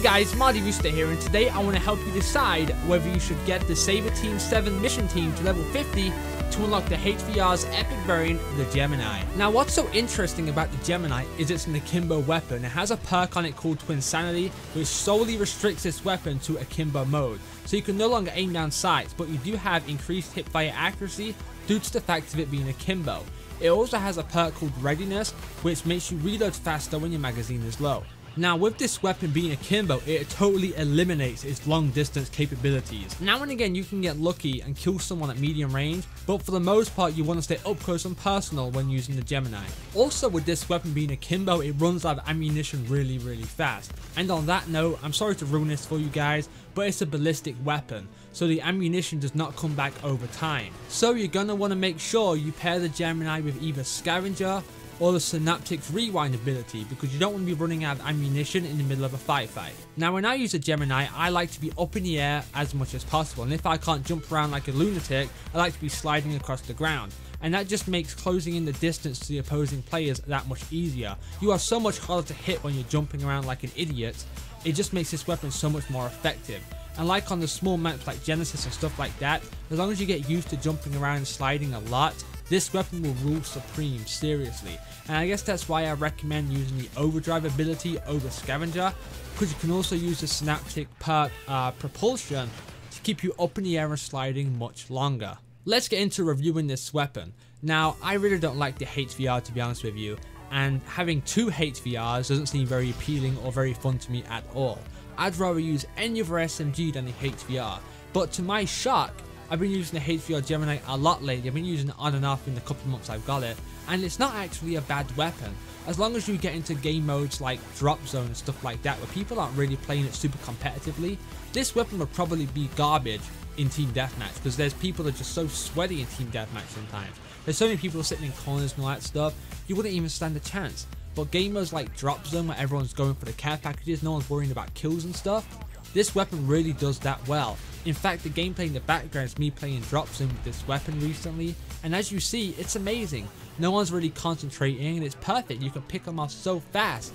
guys, mardyflock here, and today I want to help you decide whether you should get the Saber Team 7 mission team to level 50 to unlock the HVR's epic variant, the Gemini. Now what's so interesting about the Gemini is it's an akimbo weapon. It has a perk on it called Twinsanity, which solely restricts this weapon to akimbo mode. So you can no longer aim down sights, but you do have increased hipfire accuracy due to the fact of it being akimbo. It also has a perk called Readiness, which makes you reload faster when your magazine is low. Now with this weapon being akimbo, it totally eliminates its long distance capabilities. Now and again you can get lucky and kill someone at medium range, but for the most part you want to stay up close and personal when using the Gemini. Also with this weapon being akimbo, it runs out of ammunition really fast. And on that note, I'm sorry to ruin this for you guys, but it's a ballistic weapon, so the ammunition does not come back over time. So you're gonna want to make sure you pair the Gemini with either Scavenger or the Synaptic Rewind ability, because you don't want to be running out of ammunition in the middle of a fight. Now when I use a Gemini, I like to be up in the air as much as possible, and if I can't jump around like a lunatic, I like to be sliding across the ground. And that just makes closing in the distance to the opposing players that much easier. You are so much harder to hit when you're jumping around like an idiot. It just makes this weapon so much more effective. And like on the small maps like Genesis and stuff like that, as long as you get used to jumping around and sliding a lot, this weapon will rule supreme, seriously. And I guess that's why I recommend using the Overdrive ability over Scavenger, because you can also use the Synaptic perk Propulsion to keep you up in the air and sliding much longer. Let's get into reviewing this weapon. Now I really don't like the HVR, to be honest with you, and having two HVRs doesn't seem very appealing or very fun to me at all. I'd rather use any other SMG than the HVR, but to my shock, I've been using the HVR Gemini a lot lately. I've been using it on and off in the couple of months I've got it, and it's not actually a bad weapon. As long as you get into game modes like Drop Zone and stuff like that, where people aren't really playing it super competitively, this weapon would probably be garbage in Team Deathmatch, because there's people that are just so sweaty in Team Deathmatch sometimes. There's so many people sitting in corners and all that stuff, you wouldn't even stand a chance. But game modes like Drop Zone, where everyone's going for the care packages, no one's worrying about kills and stuff, this weapon really does that well. In fact, the gameplay in the background is me playing Drop Zone with this weapon recently, and as you see, it's amazing. No one's really concentrating and it's perfect. You can pick them off so fast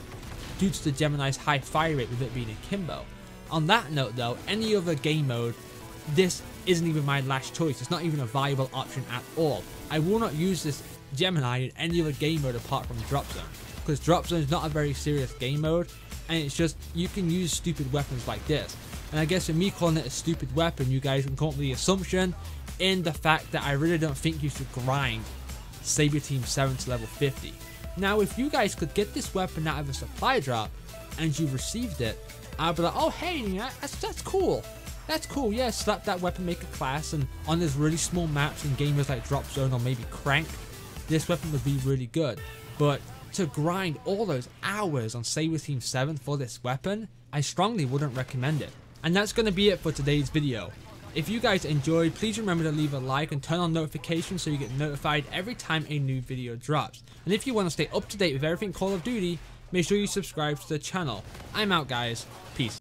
due to the Gemini's high fire rate with it being akimbo. On that note though, any other game mode, this isn't even my last choice. It's not even a viable option at all. I will not use this Gemini in any other game mode apart from Drop Zone, because Drop Zone is not a very serious game mode, and it's just, you can use stupid weapons like this. And I guess with me calling it a stupid weapon, you guys can come up with the assumption in the fact that I really don't think you should grind Saber Team 7 to level 50. Now if you guys could get this weapon out of a supply drop and you received it, I'd be like, oh hey, yeah, that's cool. That's cool, yeah, slap that weapon, make a class, and on these really small maps in gamers like Drop Zone or maybe Crank, this weapon would be really good. But to grind all those hours on Saber Team 7 for this weapon, I strongly wouldn't recommend it. And that's going to be it for today's video. If you guys enjoyed, please remember to leave a like and turn on notifications so you get notified every time a new video drops. And if you want to stay up to date with everything Call of Duty, make sure you subscribe to the channel. I'm out guys, peace.